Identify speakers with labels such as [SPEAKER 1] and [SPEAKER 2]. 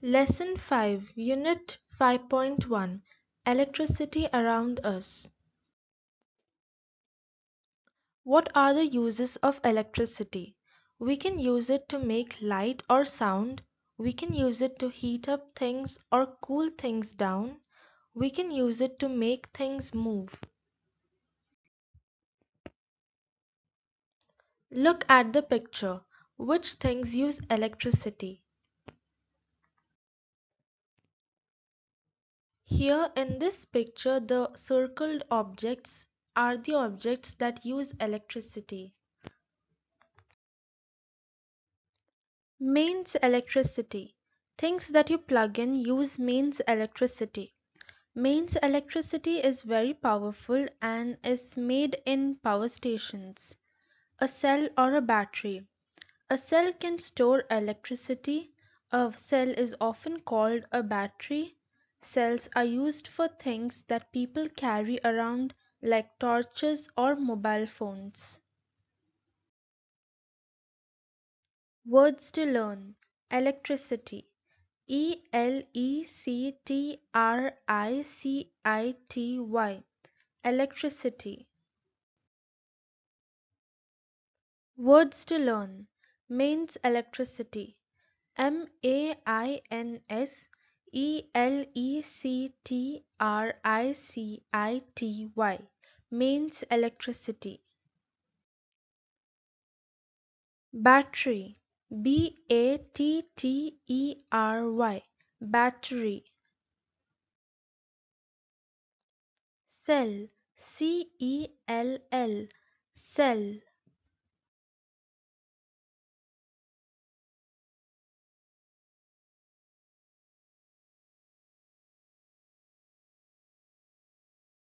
[SPEAKER 1] Lesson 5, Unit 5.1, Electricity around us. What are the uses of electricity? We can use it to make light or sound. We can use it to heat up things or cool things down. We can use it to make things move. Look at the picture. Which things use electricity? Here in this picture, the circled objects are the objects that use electricity. Mains electricity. Things that you plug in use mains electricity. Mains electricity is very powerful and is made in power stations. A cell or a battery. A cell can store electricity. A cell is often called a battery. Cells are used for things that people carry around like torches or mobile phones. Words to learn. Electricity. Electricity. Electricity. Words to learn. Mains electricity. Mains electricity. Mains electricity. Battery. Battery. Battery. Cell. Cell. Cell.